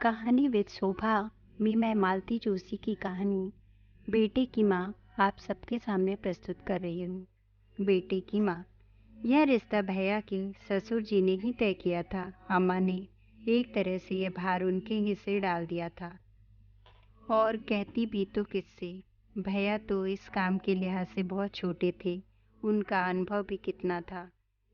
कहानी विद शोभा में मैं मालती जोशी की कहानी बेटे की माँ आप सबके सामने प्रस्तुत कर रही हूँ। बेटे की माँ। यह रिश्ता भैया के ससुर जी ने ही तय किया था। अम्मा ने एक तरह से यह भार उनके हिस्से डाल दिया था। और कहती भी तो किससे, भैया तो इस काम के लिहाज से बहुत छोटे थे। उनका अनुभव भी कितना था।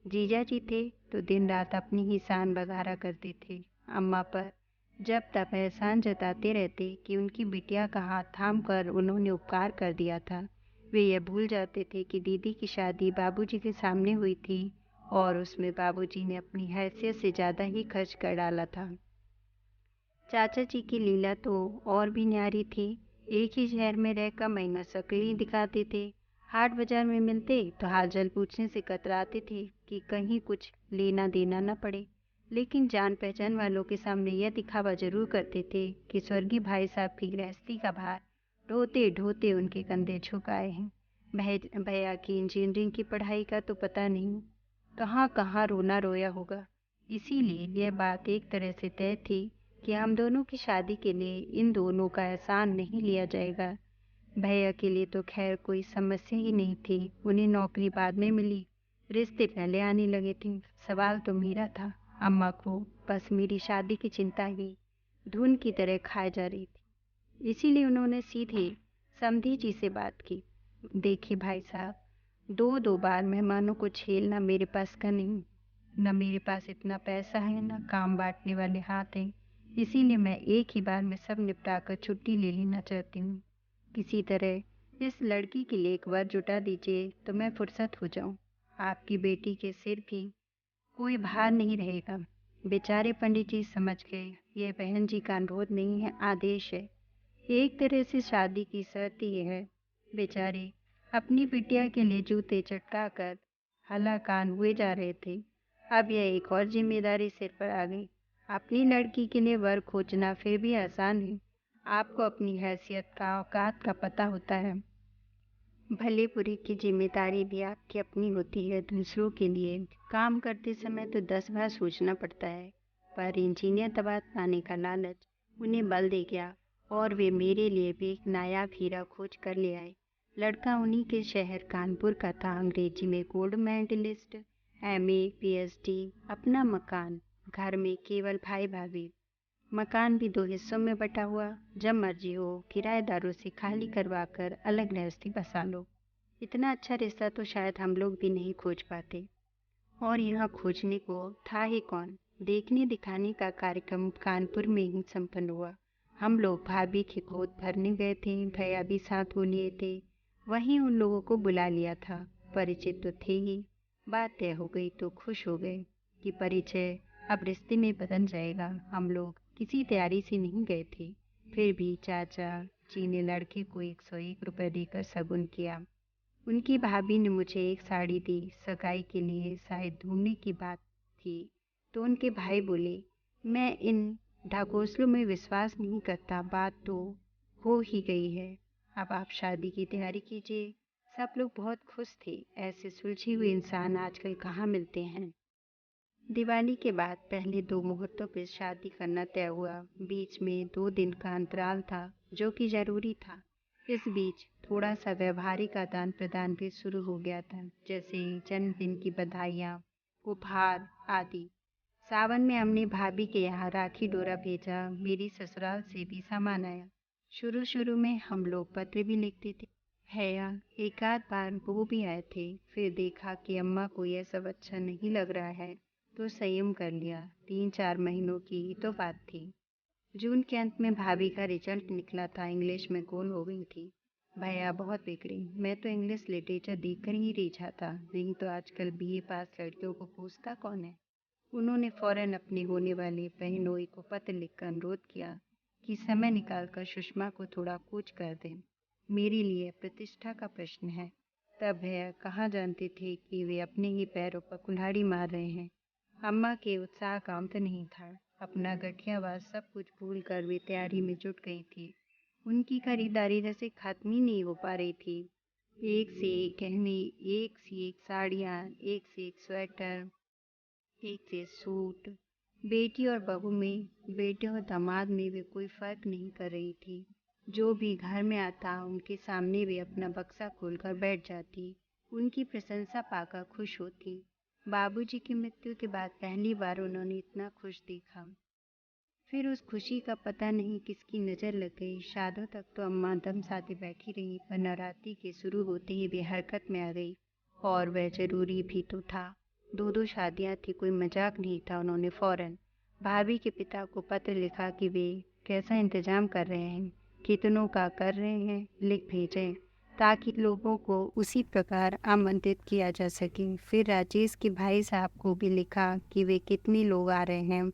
जीजा जी थे तो दिन रात अपनी ही शान बघारा करते थे अम्मा पर। जब तब एहसान जताते रहते कि उनकी बिटिया का हाथ थाम कर उन्होंने उपकार कर दिया था। वे यह भूल जाते थे कि दीदी की शादी बाबूजी के सामने हुई थी और उसमें बाबूजी ने अपनी हैसियत से ज़्यादा ही खर्च कर डाला था। चाचा जी की लीला तो और भी न्यारी थी। एक ही शहर में रहकर महीना शक्ल दिखाते थे। हाट बाजार में मिलते तो हाल चाल पूछने से कतराते थे कि कहीं कुछ लेना देना न पड़े। लेकिन जान पहचान वालों के सामने यह दिखावा जरूर करते थे कि स्वर्गीय भाई साहब की गृहस्थी का भार ढोते ढोते उनके कंधे झुकाए हैं। भैया की इंजीनियरिंग की पढ़ाई का तो पता नहीं कहाँ कहाँ रोना रोया होगा। इसीलिए यह बात एक तरह से तय थी कि हम दोनों की शादी के लिए इन दोनों का एहसान नहीं लिया जाएगा। भैया के लिए तो खैर कोई समस्या ही नहीं थी। उन्हें नौकरी बाद में मिली, रिश्ते पहले आने लगे थे। सवाल तो मेरा था। अम्मा को बस मेरी शादी की चिंता ही धुन की तरह खाए जा रही थी। इसीलिए उन्होंने सीधे समधी जी से बात की। देखिए भाई साहब, दो बार मेहमानों को झेलना मेरे पास का नहीं। न मेरे पास इतना पैसा है, न काम बांटने वाले हाथ हैं। इसीलिए मैं एक ही बार में सब निपटा कर छुट्टी ले लेना चाहती हूँ। किसी तरह इस लड़की के लिए एक बार जुटा दीजिए तो मैं फुर्सत हो जाऊँ। आपकी बेटी के सिर भी कोई भार नहीं रहेगा। बेचारे पंडित जी समझ गए, यह बहन जी का अनुरोध नहीं है, आदेश है। एक तरह से शादी की शर्त ये है। बेचारे अपनी बिटिया के लिए जूते चटका कर हलाकान हुए जा रहे थे। अब यह एक और जिम्मेदारी सिर पर आ गई। अपनी लड़की के लिए वर खोजना फिर भी आसान है। आपको अपनी हैसियत का औकात का पता होता है। भले बुरे की जिम्मेदारी भी आपकी अपनी होती है। दूसरों के लिए काम करते समय तो 10 बार सोचना पड़ता है। पर इंजीनियर दबाव पाने का लालच उन्हें बल दे गया और वे मेरे लिए भी एक नायाब हीरा खोज कर ले आए। लड़का उन्हीं के शहर कानपुर का था। अंग्रेजी में गोल्ड मेडलिस्ट, एमए, पीएचडी, अपना मकान, घर में केवल भाई भाभी। मकान भी 2 हिस्सों में बटा हुआ। जब मर्जी हो किराएदारों से खाली करवा कर अलग गृहस्थी बसा लो। इतना अच्छा रिश्ता तो शायद हम लोग भी नहीं खोज पाते। और यहाँ खोजने को था ही कौन। देखने दिखाने का कार्यक्रम कानपुर में ही संपन्न हुआ। हम लोग भाभी के गोद भरने गए थे। भैया भी साथ हो लिए थे। वहीं उन लोगों को बुला लिया था। परिचित तो थे ही। बात तय हो गई तो खुश हो गए कि परिचय अब रिश्ते में बदल जाएगा। हम लोग किसी तैयारी से नहीं गए थे। फिर भी चाचा जी ने लड़के को 101 रुपये देकर शगुन किया। उनकी भाभी ने मुझे एक साड़ी दी। सगाई के लिए शायद ढूंढने की बात थी तो उनके भाई बोले, मैं इन ढकोसलों में विश्वास नहीं करता। बात तो हो ही गई है, अब आप शादी की तैयारी कीजिए। सब लोग बहुत खुश थे। ऐसे सुलझे हुए इंसान आजकल कहाँ मिलते हैं। दिवाली के बाद पहले 2 मुहूर्तों पर शादी करना तय हुआ। बीच में 2 दिन का अंतराल था जो कि जरूरी था। इस बीच थोड़ा सा व्यवहारिक आदान प्रदान भी शुरू हो गया था, जैसे जन्मदिन की बधाइयाँ, उपहार आदि। सावन में हमने भाभी के यहाँ राखी डोरा भेजा। मेरी ससुराल से भी सामान आया। शुरू शुरू में हम लोग पत्र भी लिखते थे। भैया एक आध बार वो भी आए थे। फिर देखा कि अम्मा को यह सब अच्छा नहीं लग रहा है तो संयम कर लिया। 3-4 महीनों की ही तो बात थी। जून के अंत में भाभी का रिजल्ट निकला था। इंग्लिश में गोल हो गई थी। भैया बहुत बिगड़ी। मैं तो इंग्लिश लिटरेचर देखकर ही रिझा था। नहीं तो आजकल बीए पास लड़कियों को पूछता कौन है। उन्होंने फौरन अपनी होने वाली बहनोई को पत्र लिखकर अनुरोध किया कि समय निकालकर सुषमा को थोड़ा कूच कर दें। मेरे लिए प्रतिष्ठा का प्रश्न है। तब भैया कहाँ जानते थे कि वे अपने ही पैरों पर कुल्हाड़ी मार रहे हैं। अम्मा के उत्साह का अंत नहीं था। अपना गठियावाद सब कुछ भूल कर वे तैयारी में जुट गई थी। उनकी खरीदारी जैसे खत्म ही नहीं हो पा रही थी। एक से एक गहने, एक से एक साड़ियाँ, एक से एक स्वेटर, एक से सूट। बेटी और बहू में, बेटे और दामाद में वे कोई फर्क नहीं कर रही थी। जो भी घर में आता उनके सामने वे अपना बक्सा खोलकर बैठ जाती, उनकी प्रशंसा पाकर खुश होती। बाबूजी की मृत्यु के बाद पहली बार उन्होंने इतना खुश देखा। फिर उस खुशी का पता नहीं किसकी नज़र लग गई। शादों तक तो अम्मा दम साथे बैठी रही, पर नवरात्रि के शुरू होते ही वे हरकत में आ गई, और वह जरूरी भी तो था। दो दो शादियां थी, कोई मजाक नहीं था। उन्होंने फौरन भाभी के पिता को पत्र लिखा कि वे कैसा इंतजाम कर रहे हैं, कितनों का कर रहे हैं, लिख भेजें ताकि लोगों को उसी प्रकार आमंत्रित किया जा सके। फिर राजेश के भाई साहब को भी लिखा कि वे कितने लोग आ रहे हैं,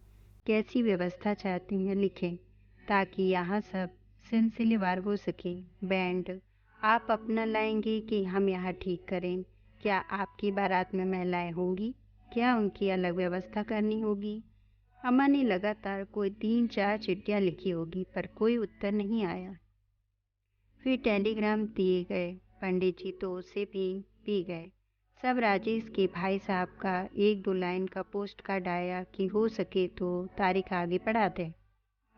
कैसी व्यवस्था चाहती हैं, लिखें ताकि यहाँ सब सिलसिलेवार हो सके। बैंड आप अपना लाएंगे कि हम यहाँ ठीक करें? क्या आपकी बारात में महिलाएं होंगी? क्या उनकी अलग व्यवस्था करनी होगी? अम्मा ने लगातार कोई 3-4 चिट्ठियाँ लिखी होगी, पर कोई उत्तर नहीं आया। फिर टेलीग्राम दिए गए, पंडित जी तो उसे भी पी गए। सब राजेश के भाई साहब का 1-2 लाइन का पोस्ट कार्ड आया कि हो सके तो तारीख आगे बढ़ा दे।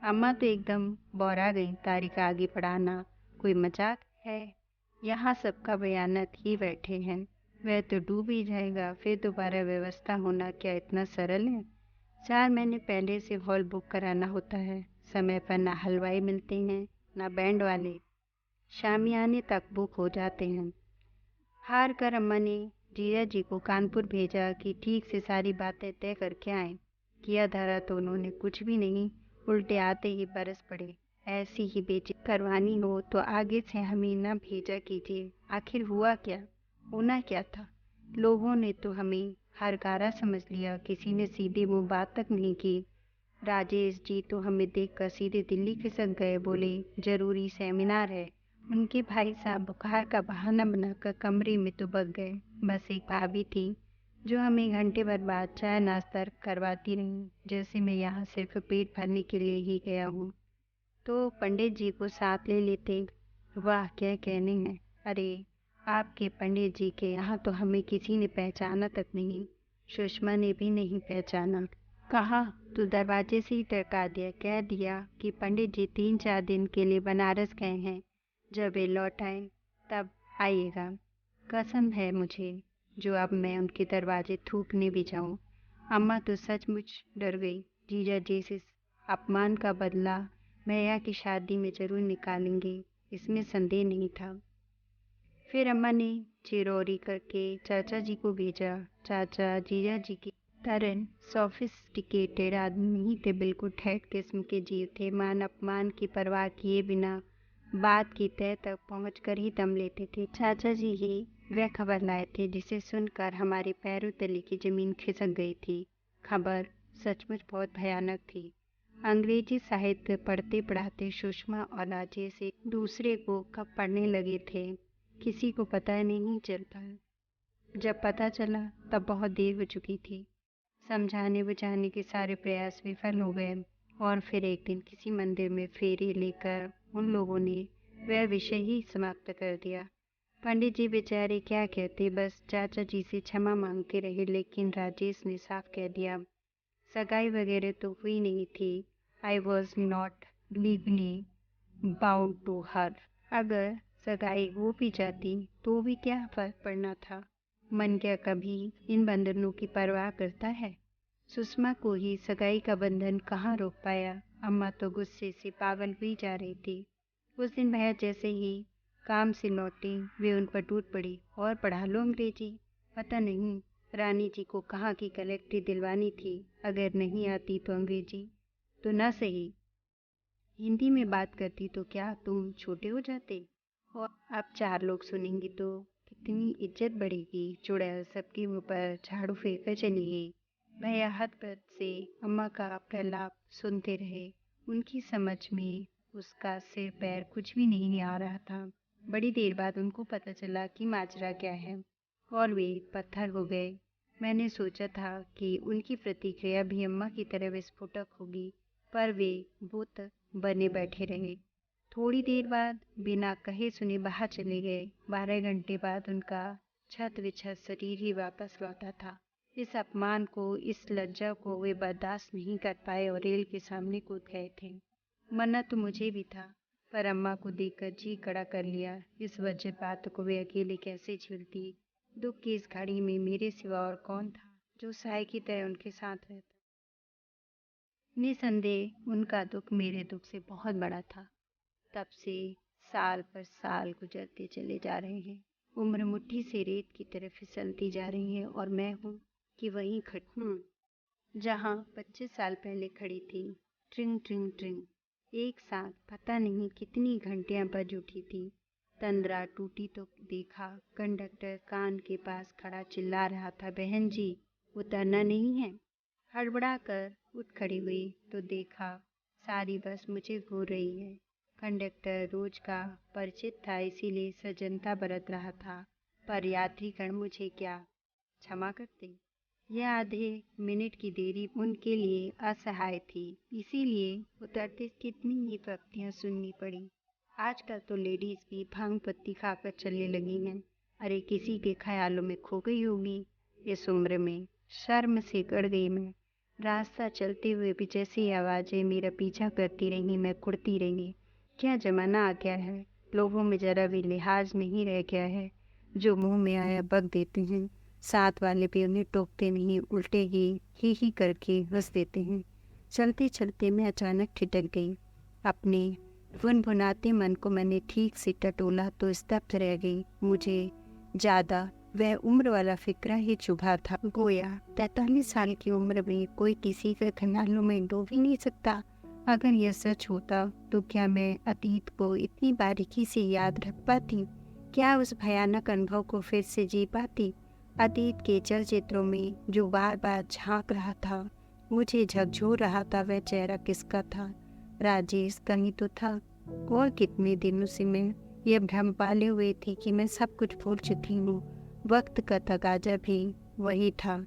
अम्मा तो एकदम बौरा गई। तारीख आगे बढ़ाना कोई मजाक है? यहाँ सबका बयानत ही बैठे हैं, वह तो डूब ही जाएगा। फिर दोबारा व्यवस्था होना क्या इतना सरल है? 4 महीने पहले से हॉल बुक कराना होता है। समय पर ना हलवाई मिलते हैं, ना बैंड वाले। शामियाने तक बुक हो जाते हैं। हार कर अम्मा ने जीजा जी को कानपुर भेजा कि ठीक से सारी बातें तय करके आएं। किया धरा तो उन्होंने कुछ भी नहीं, उल्टे आते ही बरस पड़े। ऐसी ही बेइज्जती करवानी हो तो आगे से हमें न भेजा कीजिए। आखिर हुआ क्या, होना क्या था? लोगों ने तो हमें हरकारा समझ लिया, किसी ने सीधे मुंह बात तक नहीं की। राजेश जी तो हमें देखकर सीधे दिल्ली खिसक गए, बोले जरूरी सेमिनार है। उनके भाई साहब बुखार का बहाना बनाकर कमरे में तो बग गए। बस एक भाभी थी जो हमें घंटे भर बाद चाय नाश्ता करवाती रही, जैसे मैं यहाँ सिर्फ पेट भरने के लिए ही गया हूँ। तो पंडित जी को साथ ले लेते। वाह क्या कहने हैं। अरे आपके पंडित जी के यहाँ तो हमें किसी ने पहचाना तक नहीं। सुषमा ने भी नहीं पहचाना। कहा तो दरवाजे से ही टरका दिया। कह दिया कि पंडित जी 3-4 दिन के लिए बनारस गए हैं, जब वे लौट आए तब आइएगा। कसम है मुझे जो अब मैं उनके दरवाजे थूकने भी जाऊं। अम्मा तो सचमुच डर गई। जीजा जी से अपमान का बदला भैया की शादी में जरूर निकालेंगे, इसमें संदेह नहीं था। फिर अम्मा ने चिरौरी करके चाचा जी को भेजा। चाचा जीजा जी की तरह सोफिस्टिकेटेड आदमी नहीं थे, बिल्कुल ठेठ किस्म के जीव थे। मान अपमान की परवाह किए बिना बात की तह तक पहुंचकर ही दम लेते थे। चाचा जी ही वह खबर लाए थे जिसे सुनकर हमारे पैरों तले की जमीन खिसक गई थी। खबर सचमुच बहुत भयानक थी। अंग्रेजी साहित्य पढ़ते पढ़ाते सुषमा और राजेश एक दूसरे को कब पढ़ने लगे थे, किसी को पता नहीं चलता। जब पता चला तब बहुत देर हो चुकी थी। समझाने बुझाने के सारे प्रयास विफल हो गए, और फिर एक दिन किसी मंदिर में फेरी लेकर उन लोगों ने वह विषय ही समाप्त कर दिया। पंडित जी बेचारे क्या कहते, बस चाचा जी से क्षमा मांगते रहे। लेकिन राजेश ने साफ कह दिया, सगाई वगैरह तो हुई नहीं थी। I was not legally bound to her. अगर सगाई हो भी जाती तो भी क्या फर्क पड़ना था? मन क्या कभी इन बंधनों की परवाह करता है? सुषमा को ही सगाई का बंधन कहाँ रोक पाया। अम्मा तो गुस्से से पागल हुई जा रही थी। उस दिन भैया जैसे ही काम से लौटे वे उन पर टूट पड़ी, और पढ़ा लो अंग्रेजी। पता नहीं रानी जी को कहाँ की कलेक्ट्री दिलवानी थी। अगर नहीं आती तो अंग्रेजी तो न सही, हिंदी में बात करती तो क्या तुम छोटे हो जाते? और अब 4 लोग सुनेंगे तो कितनी इज्जत बढ़ेगी। चुड़ैल सबके मुँह पर झाड़ू फेंककर चली गई। भैया हद-पद से अम्मा का प्रलाप सुनते रहे। उनकी समझ में उसका सिर पैर कुछ भी नहीं आ रहा था। बड़ी देर बाद उनको पता चला कि माजरा क्या है, और वे पत्थर हो गए। मैंने सोचा था कि उनकी प्रतिक्रिया भी अम्मा की तरह विस्फोटक होगी, पर वे बुत बने बैठे रहे। थोड़ी देर बाद बिना कहे सुने बाहर चले गए। 12 घंटे बाद उनका छत विछत शरीर ही वापस लौटा था। इस अपमान को, इस लज्जा को वे बर्दाश्त नहीं कर पाए और रेल के सामने कूद गए थे। मरना तो मुझे भी था, पर अम्मा को देखकर जी कड़ा कर लिया। इस वज्रपात को वे अकेले कैसे झेलती? दुख की इस घड़ी में मेरे सिवा और कौन था जो साय की तरह उनके साथ रहता? निसंदेह उनका दुख मेरे दुख से बहुत बड़ा था। तब से साल पर साल गुजरते चले जा रहे हैं। उम्र मुट्ठी से रेत की तरह फिसलती जा रही है और मैं हूँ कि वहीं खड़ी हूँ जहाँ 25 साल पहले खड़ी थी। ट्रिंग ट्रिंग ट्रिंग एक साथ पता नहीं कितनी घंटियां बज उठी थी। तंद्रा टूटी तो देखा कंडक्टर कान के पास खड़ा चिल्ला रहा था, बहन जी उतरना नहीं है। हड़बड़ा कर उठ खड़ी हुई तो देखा सारी बस मुझे घूर रही है। कंडक्टर रोज का परिचित था, इसीलिए सजनता बरत रहा था, पर यात्रीगण मुझे क्या क्षमा करते? यह आधे मिनट की देरी उनके लिए असहाय थी, इसीलिए उतरते कितनी ही पंक्तियां सुननी पड़ी। आजकल तो लेडीज भी भांग पत्ती खाकर चलने लगी हैं। अरे किसी के ख्यालों में खो गई होगी इस उम्र में। शर्म से गड़ गई मैं। रास्ता चलते हुए भी जैसी आवाजें मेरा पीछा करती रही, मैं कुड़ती रही। क्या जमाना आ गया है, लोगों में जरा भी लिहाज नहीं रह गया है। जो मुंह में आया बक देते हैं, साथ वाले भी उन्हें टोकते नहीं, उल्टे ही करके हंस देते हैं। चलते चलते मैं अचानक ठिठक गई। अपने भुनभुनाते मन को मैंने ठीक से टटोला तो स्तब्ध रह गई। मुझे ज्यादा वह उम्र वाला फिक्रा ही चुभा था। गोया 43 साल की उम्र में कोई किसी के ख्यालों में डूब ही नहीं सकता। अगर यह सच होता तो क्या मैं अतीत को इतनी बारीकी से याद रख पाती? क्या उस भयानक अनुभव को फिर से जी पाती? अतीत के चलचित्रों में जो बार बार झांक रहा था, मुझे झकझोर रहा था, वह चेहरा किसका था? राजेश कहीं तो था। और कितने दिनों से मैं यह भ्रम पाले हुए थी कि मैं सब कुछ भूल चुकी हूँ। वक्त का तकाजा भी वही था।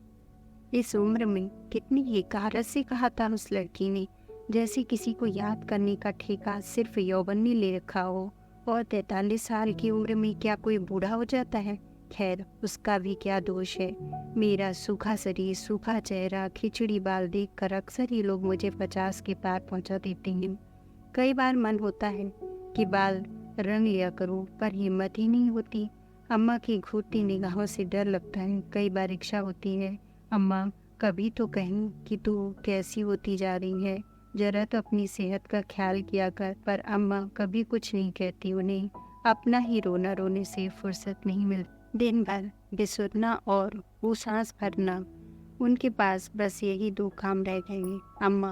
इस उम्र में कितनी हिकारत से कहा था उस लड़की ने, जैसे किसी को याद करने का ठेका सिर्फ यौवन ने ले रखा हो। और 43 साल की उम्र में क्या कोई बूढ़ा हो जाता है? खैर उसका भी क्या दोष है। मेरा सूखा शरीर, सूखा चेहरा, खिचड़ी बाल देखकर अक्सर ही लोग मुझे 50 के पार पहुंचा देते हैं। कई बार मन होता है कि बाल रंग लिया करूं, पर हिम्मत ही नहीं होती। अम्मा की घूरती निगाहों से डर लगता है। कई बार इच्छा होती है अम्मा कभी तो कहीं कि तू कैसी होती जा रही है, जरा तो अपनी सेहत का ख्याल किया कर। पर अम्मा कभी कुछ नहीं कहती। उन्हें अपना ही रोना रोने से फुर्सत नहीं मिलती। दिन भर बिसुरना और वो सांस भरना, उनके पास बस यही दो काम रह गए हैं। अम्मा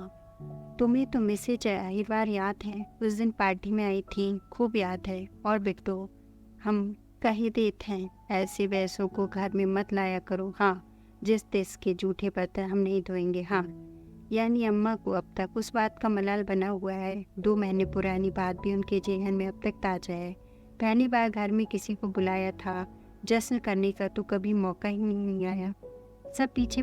तुम्हें तो मिसेज अहिरवार याद है? उस दिन पार्टी में आई थी, खूब याद है। और बिट्टो हम कह देते हैं ऐसे वैसों को घर में मत लाया करो। हाँ, जिस तिस के जूठे बर्तन हम नहीं धोएंगे। हाँ, यानी अम्मा को अब तक उस बात का मलाल बना हुआ है। 2 महीने पुरानी बात भी उनके जेहन में अब तक ताजा है। पहली बार घर में किसी को बुलाया था, जश्न करने का तो कभी मौका ही नहीं आया। सब पीछे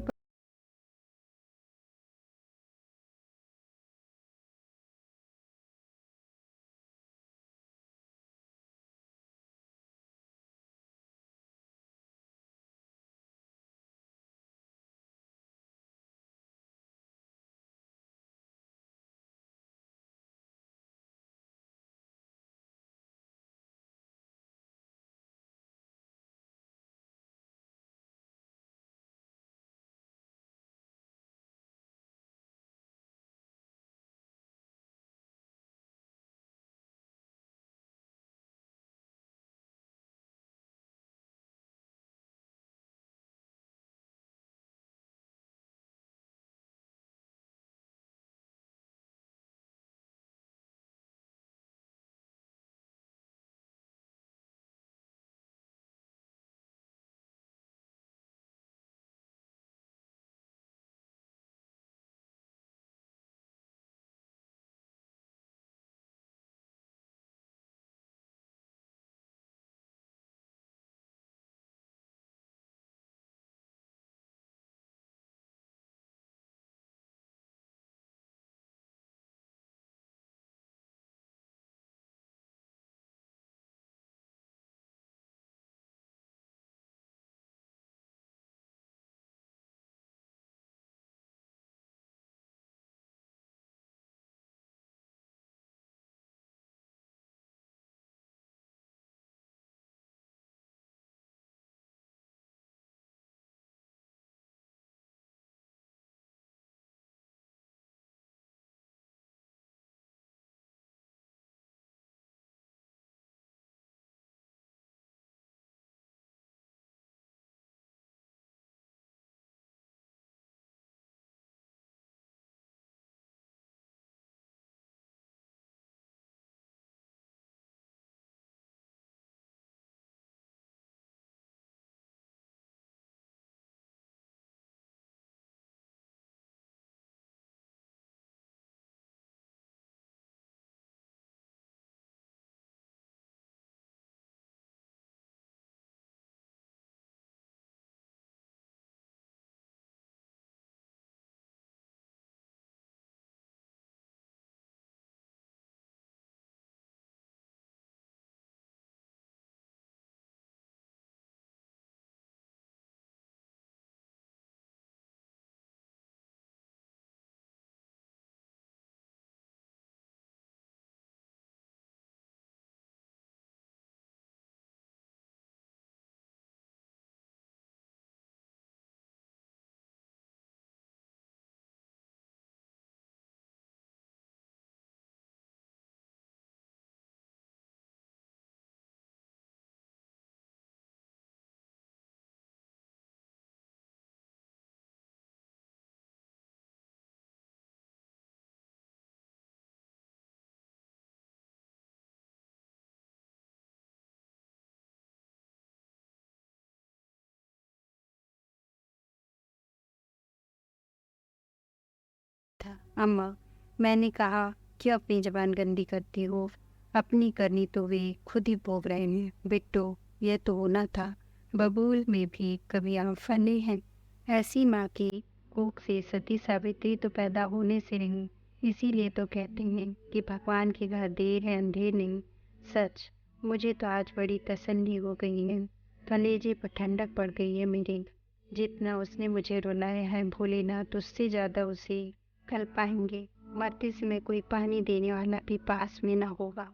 अम्मा, मैंने कहा क्यों अपनी जबान गंदी करती हो? अपनी करनी तो वे खुद ही भोग रहे हैं। बिट्टू, यह तो होना था। बबूल में भी कभी आप फले हैं। ऐसी माँ की कोख से सती सावित्री तो पैदा होने से नहीं। इसीलिए तो कहते हैं कि भगवान के घर देर है अंधेर नहीं। सच, मुझे तो आज बड़ी तसल्ली हो गई है। कलेजे पर ठंडक पड़ गई है मेरे। जितना उसने मुझे रुलाया है भोलेनाथ, उससे ज़्यादा उसे कल पाएंगे। मरते समय कोई पानी देने वाला भी पास में न होगा।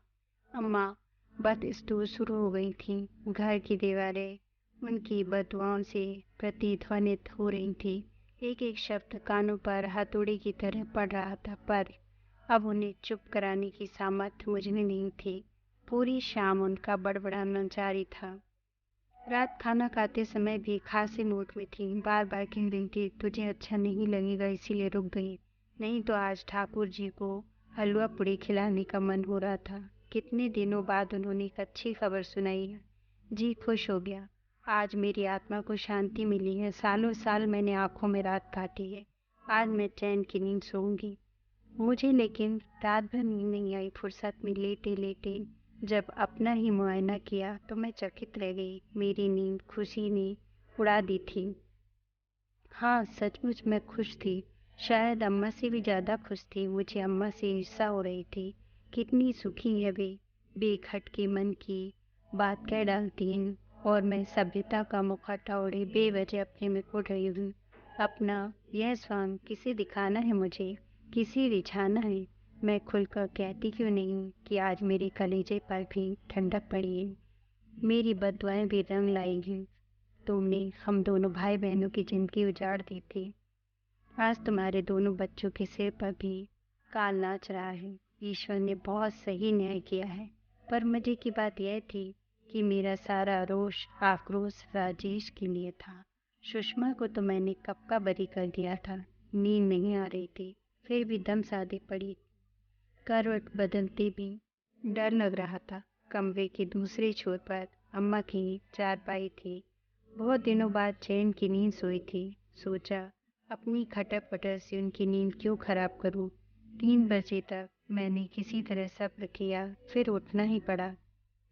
अम्मा, बदस्तूर शुरू हो गई थी। घर की दीवारें उनकी बदुआओं से प्रतिध्वनित हो रही थी। एक एक शब्द कानों पर हथौड़े की तरह पड़ रहा था, पर अब उन्हें चुप कराने की सामर्थ्य मुझे नहीं थी। पूरी शाम उनका बड़बड़ाना जारी था। रात खाना खाते समय भी खांसी मूड में थी। बार बार कह रही थी, तुझे अच्छा नहीं लगेगा इसीलिए रुक गई। नहीं तो आज ठाकुर जी को हलवा पूड़ी खिलाने का मन हो रहा था। कितने दिनों बाद उन्होंने एक अच्छी खबर सुनाई है। जी खुश हो गया। आज मेरी आत्मा को शांति मिली है। सालों साल मैंने आंखों में रात काटी है। आज मैं चैन की नींद सोऊंगी। मुझे लेकिन रात भर नींद नहीं आई। फुर्सत में लेटे लेटे जब अपना ही मुआयना किया तो मैं चकित रह गई। मेरी नींद खुशी ने उड़ा दी थी। हाँ, सचमुच मैं खुश थी। शायद अम्मा से भी ज़्यादा खुश थी। मुझे अम्मा से ईर्ष्या हो रही थी। कितनी सुखी है वे। बेखटके मन की बात कह डालती हैं और मैं सभ्यता का मुखौटा ओढ़े बेवजह अपने में कुढ़ रही हूँ। अपना यह स्वांग किसे दिखाना है मुझे, किसे रिझाना है? मैं खुलकर कहती क्यों नहीं कि आज मेरे कलेजे पर भी ठंडक पड़ी है। मेरी बददुआएं भी रंग लाई हैं। तुमने हम दोनों भाई बहनों की जिंदगी उजाड़ दी थी। आज तुम्हारे दोनों बच्चों के सिर पर भी काल नाच रहा है। ईश्वर ने बहुत सही न्याय किया है। पर मजे की बात यह थी कि मेरा सारा रोष आक्रोश राजेश के लिए था। सुषमा को तो मैंने कब का बरी कर दिया था। नींद नहीं आ रही थी, फिर भी दम साधे पड़ी। करवट बदलते भी डर लग रहा था। कमरे के दूसरे छोर पर अम्मा की चारपाई थी। बहुत दिनों बाद चैन की नींद सोई थी। सोचा, अपनी खटर पटर से उनकी नींद क्यों खराब करूं। 3 बजे तक मैंने किसी तरह सब्र किया, फिर उठना ही पड़ा।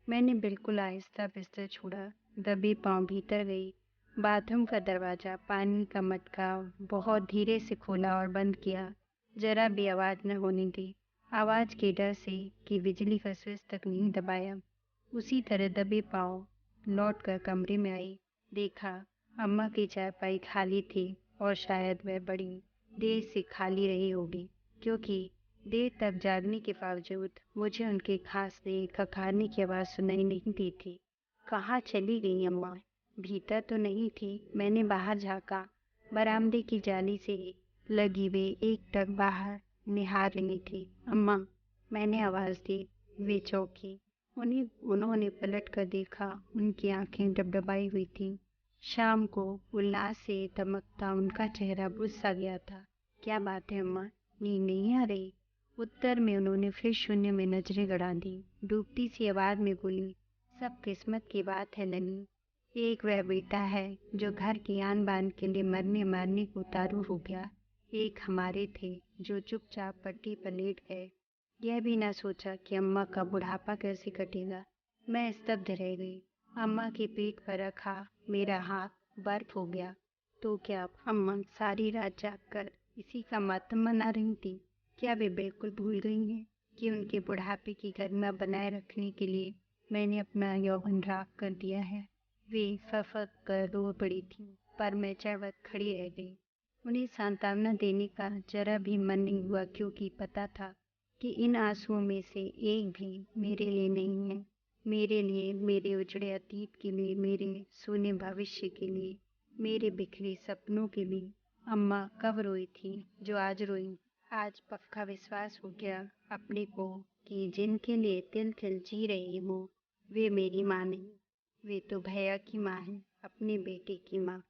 मैंने बिल्कुल आहिस्ता बिस्तर छोड़ा, दबे पांव भीतर गई। बाथरूम का दरवाजा, पानी का मटका बहुत धीरे से खोला और बंद किया। जरा भी आवाज न होने दी। आवाज के डर से कि बिजली का स्विच तक नहीं दबाया। उसी तरह दबे पांव लौट कर कमरे में आई। देखा, अम्मा की चारपाई खाली थी और शायद वह बड़ी देर से खाली रही होगी, क्योंकि देर तक जागने के बावजूद मुझे उनके खांसने खखारने की आवाज़ सुनाई नहीं दी थी। कहाँ चली गई अम्मा? भीतर तो नहीं थी। मैंने बाहर झाँका। बरामदे की जाली से लगी वे एकटक बाहर निहार रही थी। अम्मा, मैंने आवाज़ दी। वे चौंकी। उन्होंने पलट कर देखा। उनकी आंखें डबडबाई हुई थीं। शाम को उल्लास से दमकता उनका चेहरा बुझ सा गया था। क्या बात है अम्मा, नींद नहीं आ रही? उत्तर में उन्होंने फिर शून्य में नजरें गड़ा दी। डूबती सी आवाज में बोली, सब किस्मत की बात है ननी। एक वह बेटा है जो घर की आन बान के लिए मरने मारने को उतारू हो गया। एक हमारे थे जो चुपचाप पट्टी पर लेट गए। यह भी ना सोचा कि अम्मा का बुढ़ापा कैसे कटेगा। मैं स्तब्ध रह गई। अम्मा के पीठ पर रखा मेरा हाथ बर्फ हो गया। तो क्या अम्मा सारी रात जागकर इसी का मातम मना रही थी? क्या वे बिल्कुल भूल गई हैं कि उनके बुढ़ापे की गरिमा बनाए रखने के लिए मैंने अपना यौवन राख कर दिया है? वे फफक कर रो पड़ी थी, पर मैं चढ़वट खड़ी रह गई। उन्हें सांत्वना देने का जरा भी मन नहीं हुआ, क्योंकि पता था कि इन आंसुओं में से एक भी मेरे लिए नहीं है। मेरे लिए, मेरे उजड़े अतीत के लिए, मेरे सोने भविष्य के लिए, मेरे बिखरे सपनों के लिए। अम्मा कब रोई थी जो आज रोई? आज पक्का विश्वास हो गया अपने को कि जिनके लिए तिल तिल जी रही हूँ वे मेरी माँ नहीं, वे तो भैया की माँ है, अपने बेटे की माँ।